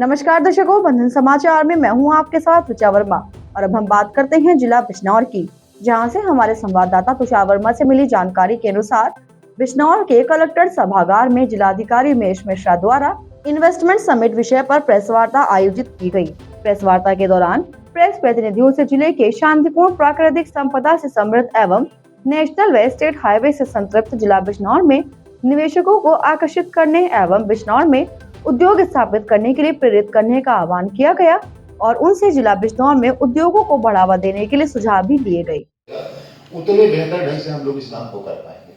नमस्कार दर्शकों, बंधन समाचार में मैं हूं आपके साथ ऋचा वर्मा। और अब हम बात करते हैं जिला बिजनौर की, जहां से हमारे संवाददाता तुषार वर्मा से मिली जानकारी के अनुसार बिजनौर के कलेक्टर सभागार में जिलाधिकारी उमेश मिश्रा द्वारा इन्वेस्टमेंट समिट विषय पर प्रेस वार्ता आयोजित की गई। प्रेस वार्ता के दौरान प्रेस प्रतिनिधियों से जिले के शांतिपूर्ण प्राकृतिक संपदा से समृद्ध एवं नेशनल व स्टेट हाईवे से संतृप्त जिला बिजनौर में निवेशकों को आकर्षित करने एवं बिजनौर में उद्योग स्थापित करने के लिए प्रेरित करने का आह्वान किया गया और उनसे जिला बिजनौर में उद्योगों को बढ़ावा देने के लिए सुझाव भी दिए गए। उतने बेहतर ढंग से हम लोग इस काम को कर पाएंगे।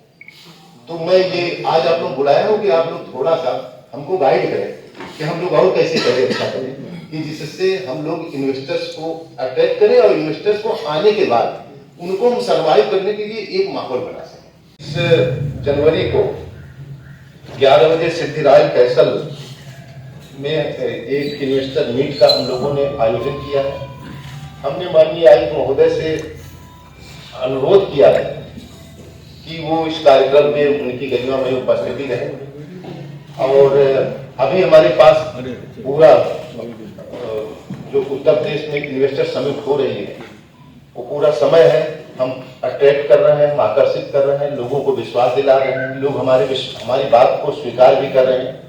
तो मैं ये आज आप लोग बुलाया हूँ कि आप लोग थोड़ा सा हमको गाइड करें कि हम लोग और कैसे करें, अच्छा करें कि जिससे हम लोग इन्वेस्टर्स को अट्रैक्ट करें और इन्वेस्टर्स को आने के बाद उनको हम सर्वाइव करने के लिए एक माहौल बना सकें। इस जनवरी को 11 बजे सिद्धिराय कैसल में एक इन्वेस्टर मीट का हम लोगों ने आयोजन किया है। हमने माननीय आयुक्त महोदय से अनुरोध किया है कि वो इस कार्यक्रम में उनकी गरिमा में उपस्थिति रहे और अभी हमारे पास पूरा जो उत्तर प्रदेश में इन्वेस्टर समिट हो रही है वो पूरा समय है। हम अट्रैक्ट कर रहे हैं, हम आकर्षित कर रहे हैं, लोगों को विश्वास दिला रहे हैं, लोग हमारी बात को स्वीकार भी कर रहे हैं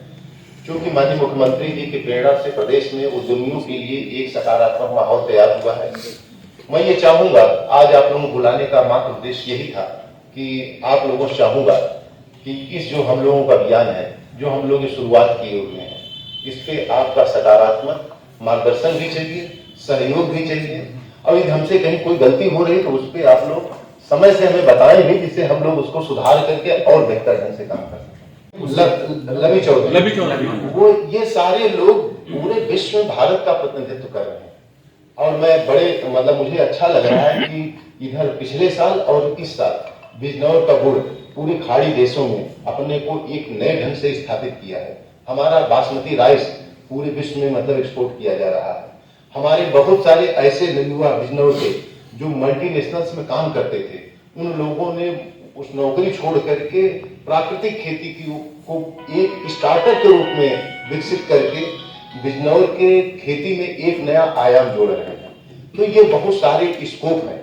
क्योंकि माननीय मुख्यमंत्री जी की प्रेरणा से प्रदेश में उद्यमियों के लिए एक सकारात्मक माहौल तैयार हुआ है। मैं ये चाहूंगा, आज आप लोगों को बुलाने का मात्र उद्देश्य यही था कि आप लोगों से चाहूंगा कि इस जो हम लोगों का अभियान है, जो हम लोग शुरुआत किए हुए हैं, इस पे आपका सकारात्मक मार्गदर्शन भी चाहिए, सहयोग भी चाहिए और यदि हमसे कहीं कोई गलती हो रही तो उस पर आप लोग समय से हमें बताएं भी, जिससे हम लोग उसको सुधार करके और बेहतर ढंग से काम कर सकें। लवी चौधरी वो ये सारे लोग पूरे विश्व में भारत का प्रतिनिधित्व कर रहे हैं और मैं बड़े मुझे अच्छा लग रहा है कि इधर पिछले साल और इस साल बिजनौर का गुड़ पूरे खाड़ी देशों में अपने को एक नए ढंग से स्थापित किया है। हमारा बासमती राइस पूरे विश्व में एक्सपोर्ट किया जा रहा है। हमारे बहुत सारे ऐसे युवा बिजनौर के जो मल्टीनेशनल्स में काम करते थे, उन लोगों ने उस नौकरी छोड़ करके प्राकृतिक खेती को एक स्टार्टअप के रूप में विकसित करके बिजनौर के खेती में एक नया आयाम जोड़ रहे हैं। तो ये बहुत सारे स्कोप हैं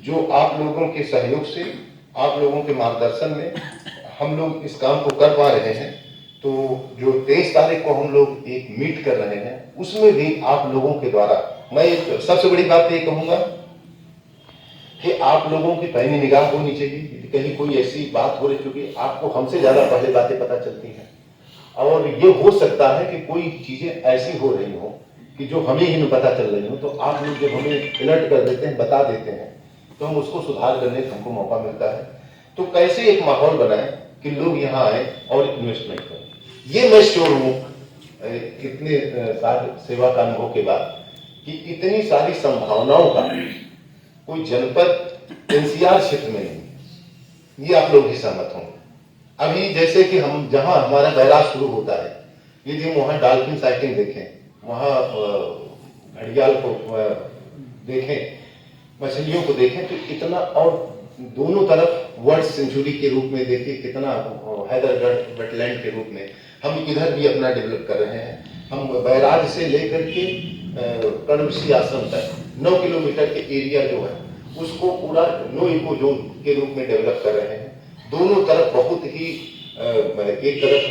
जो आप लोगों के सहयोग से, आप लोगों के मार्गदर्शन में हम लोग इस काम को कर पा रहे हैं। तो जो 23 तारीख को हम लोग एक मीट कर रहे हैं, उसमें भी आप लोगों के द्वारा मैं सबसे बड़ी बात ये कहूंगा कि आप लोगों की पहली निगाह होनी चाहिए कि कहीं कोई ऐसी बात हो रही, क्योंकि आपको हमसे ज्यादा पहले बातें पता चलती हैं और ये हो सकता है कि कोई चीजें ऐसी हो रही हो कि जो हमें ही नहीं पता चल रही हो, तो आप लोग जब हमें अलर्ट कर देते हैं, बता देते हैं, तो हम उसको सुधार करने का हमको मौका मिलता है। तो कैसे एक माहौल बनाए कि लोग यहाँ आए और इन्वेस्टमेंट करें। ये मैं श्योर हूँ कितने साल सेवा का अनुभव के बाद कि इतनी सारी संभावनाओं का कोई जनपद एनसीआर क्षेत्र में नहीं, ये आप लोग भी सहमत होंगे। अभी जैसे कि हम जहां हमारा बैराज शुरू होता है, यदि हम वहां डॉल्फिन साइटिंग देखें, वहां घड़ियाल को देखें, मछलियों को देखें, तो इतना, और दोनों तरफ वर्ल्ड सेंचुरी के रूप में देखिए कितना हैदरगढ़ वेटलैंड के रूप में हम इधर भी अपना डेवलप कर रहे हैं। हम बैराज से लेकर के कर्णऋषि आश्रम तक 9 किलोमीटर के एरिया जो है उसको पूरा नो इको जोन के रूप में डेवलप कर रहे हैं। दोनों तरफ बहुत ही एक तरफ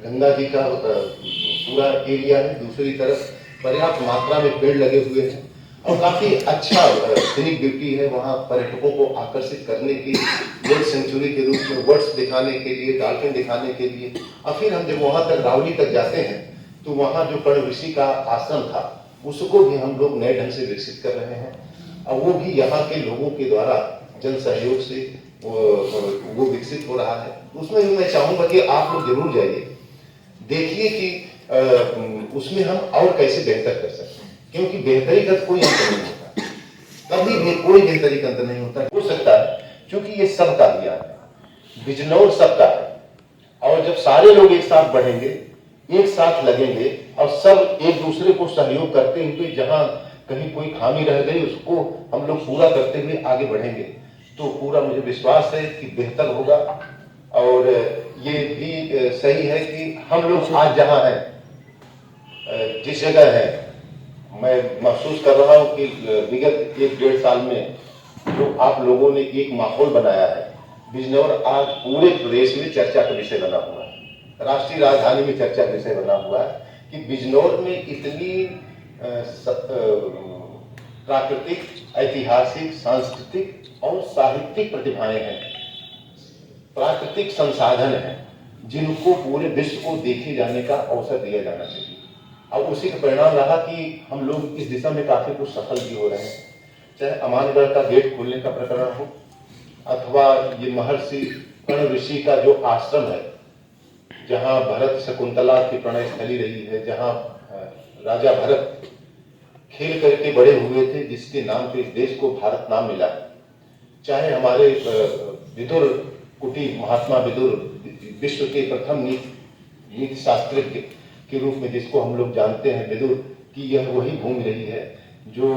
गंगा जी का पूरा एरिया है, दूसरी तरफ पर्याप्त मात्रा में पेड़ लगे हुए हैं और काफी अच्छा सीनिक ब्यूटी है। वहाँ पर्यटकों को आकर्षित करने की वर्ल्ड सेंचुरी के रूप में वर्ड्स दिखाने के लिए, डॉल्फिन दिखाने के लिए, और फिर हम जब वहां तक रावली तक जाते हैं तो वहाँ जो कर्ण ऋषि का आश्रम था उसको भी हम लोग नए ढंग से विकसित कर रहे हैं और वो भी यहाँ के लोगों के द्वारा जन सहयोग से वो विकसित हो रहा है। उसमें भी मैं चाहूंगा कि आप लोग जरूर जाइए, देखिए कि उसमें हम और कैसे बेहतर कर सकते हैं, क्योंकि बेहतरी का कोई अंतर नहीं होता, कभी भी कोई बेहतरी का अंतर नहीं होता। हो सकता है क्योंकि ये सबका अभियान है, बिजनौर सबका है और जब सारे लोग एक साथ बढ़ेंगे, एक साथ लगेंगे और सब एक दूसरे को सहयोग करते हुए जहां कहीं कोई खामी रह गई उसको हम लोग पूरा करते हुए आगे बढ़ेंगे, तो पूरा मुझे विश्वास है कि बेहतर होगा। और ये भी सही है कि हम लोग आज जहां हैं जिस जगह है, मैं महसूस कर रहा हूं कि विगत 1-1.5 साल में जो आप लोगों ने एक माहौल बनाया है, बिजनौर आज पूरे प्रदेश में चर्चा का विषय बना हुआ है, राष्ट्रीय राजधानी में चर्चा का विषय बना हुआ है कि बिजनौर में इतनी प्राकृतिक, ऐतिहासिक, सांस्कृतिक और साहित्यिक प्रतिभाएं हैं, प्राकृतिक संसाधन हैं, जिनको पूरे विश्व को देखे जाने का अवसर दिया जाना चाहिए। अब उसी का परिणाम रहा कि हम लोग इस दिशा में काफी कुछ सफल भी हो रहे हैं, चाहे अमानगढ़ का गेट खोलने का प्रकरण हो, अथवा ये महर्षि कर्ण ऋषि का जो आश्रम है, जहां भरत शकुंतला की प्रणय स्थली रही है, जहां राजा भरत खेल करके बड़े हुए थे, जिसके नाम पे इस देश को भारत नाम मिला, चाहे हमारे विदुर कुटी महात्मा विदुर विश्व के प्रथम नीति शास्त्रज्ञ के रूप में जिसको हम लोग जानते हैं विदुर की, यह वही भूमि रही है जो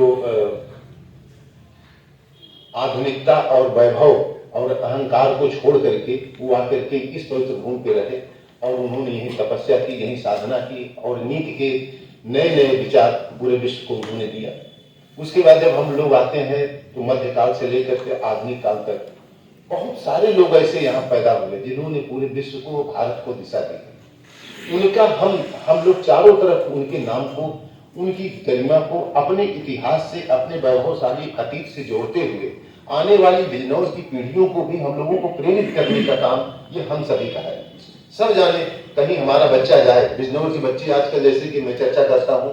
आधुनिकता और वैभव और अहंकार को छोड़ करके वो आकर के इस पवित्र भूमि पे रहे और उन्होंने यही तपस्या की, यही साधना की और नीति के नए नए विचार पूरे विश्व को उन्होंने दिया। उसके बाद जब हम लोग आते हैं तो मध्यकाल से लेकर के आधुनिक काल तक बहुत सारे लोग ऐसे यहाँ पैदा हुए जिन्होंने पूरे विश्व को, भारत को दिशा दी। उनका हम लोग चारों तरफ उनके नाम को, उनकी गरिमा को अपने इतिहास से, अपने वैभवशाली अतीत से जोड़ते हुए आने वाली बिजनौर की पीढ़ियों को भी हम लोगों को प्रेरित करने का काम ये हम सभी का है। सब जाने कहीं हमारा बच्चा जाए, बिजनौर की बच्ची आजकल जैसे कि मैं चर्चा करता हूँ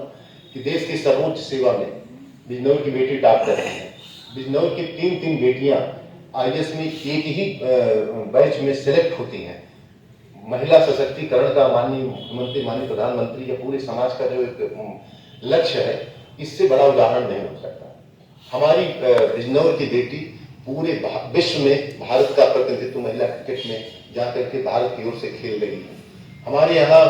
कि देश की सर्वोच्च सेवा में बिजनौर की बेटी डॉक्टर है, बिजनौर की 3 बेटियां IAS में एक ही बैच में सिलेक्ट होती हैं। महिला सशक्तिकरण का माननीय मुख्यमंत्री, माननीय प्रधानमंत्री या पूरे समाज का जो एक लक्ष्य है, इससे बड़ा उदाहरण नहीं हो सकता। हमारी बिजनौर की बेटी पूरे विश्व में भारत का प्रतिनिधित्व महिला क्रिकेट में जाकर के भारत की ओर से खेल रही है। हमारे यहाँ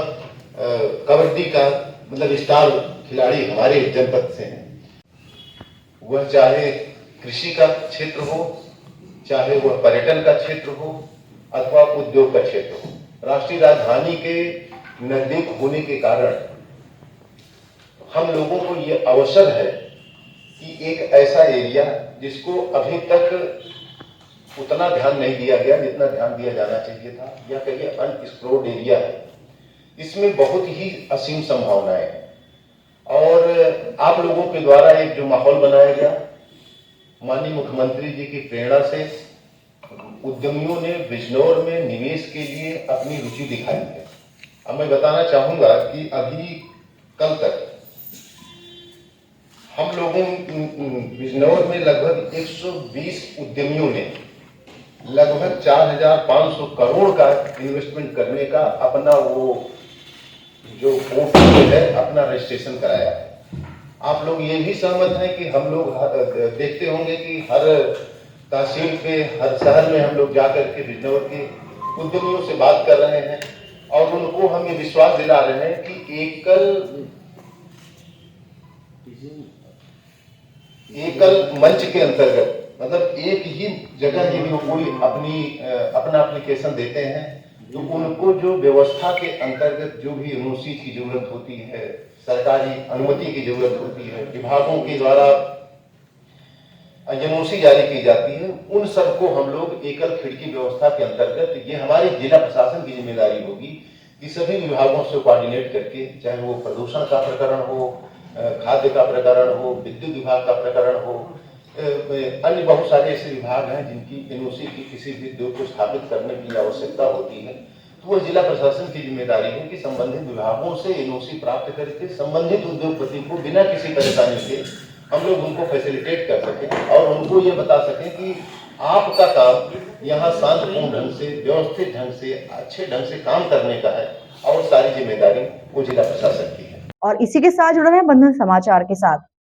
कबड्डी का मतलब स्टार खिलाड़ी हमारे जनपद से हैं, वह चाहे कृषि का क्षेत्र हो, चाहे वह पर्यटन का क्षेत्र हो अथवा उद्योग का क्षेत्र हो। राष्ट्रीय राजधानी के नजदीक होने के कारण हम लोगों को ये अवसर है कि एक ऐसा एरिया जिसको अभी तक उतना ध्यान नहीं दिया गया जितना ध्यान दिया जाना चाहिए था, या कहिए अनएक्सप्लोर्ड एरिया है, इसमें बहुत ही असीम संभावनाएं हैं। और आप लोगों के द्वारा एक जो माहौल बनाया गया, माननीय मुख्यमंत्री जी की प्रेरणा से उद्यमियों ने बिजनौर में निवेश के लिए अपनी रुचि दिखाई है। अब मैं बताना चाहूंगा कि अभी कल तक हम लोगों बिजनौर में लगभग 120 उद्यमियों ने लगभग 4,500 करोड़ का इन्वेस्टमेंट करने का अपना वो जो पोर्टल है अपना रजिस्ट्रेशन कराया है। आप लोग ये भी सहमत हैं कि हम लोग देखते होंगे कि हर तहसील पे, हर शहर में हम लोग जाकर के बिजनौर के उद्यमियों से बात कर रहे हैं और उनको हम ये विश्वास दिला रहे हैं कि एकल मंच के अंतर्गत, मतलब एक ही जगह यदि वो कोई अपना एप्लीकेशन देते हैं तो उनको जो व्यवस्था के अंतर्गत जो भी एनओसी की जरूरत होती है, सरकारी अनुमति की जरूरत होती है, विभागों के द्वारा एनओसी जारी की जाती है, उन सबको हम लोग एकल खिड़की व्यवस्था के अंतर्गत, ये हमारी जिला प्रशासन की जिम्मेदारी होगी कि सभी विभागों से कोऑर्डिनेट करके, चाहे वो प्रदूषण का प्रकरण हो, खाद्य का प्रकरण हो, विद्युत विभाग का प्रकरण हो, अन्य बहुत सारे ऐसे विभाग हैं जिनकी एनओसी की किसी भी उद्योग को स्थापित करने की आवश्यकता होती है, तो वह जिला प्रशासन की जिम्मेदारी है कि संबंधित विभागों से एनओसी प्राप्त करके संबंधित उद्योगपति को बिना किसी परेशानी के हम लोग उनको फैसिलिटेट कर सकें और उनको ये बता सकें कि आपका काम यहाँ शांतिपूर्ण ढंग से, व्यवस्थित ढंग से, अच्छे ढंग से काम करने का है और सारी जिम्मेदारी वो जिला प्रशासन की है। और इसी के साथ जुड़े हैं बंधन समाचार के साथ।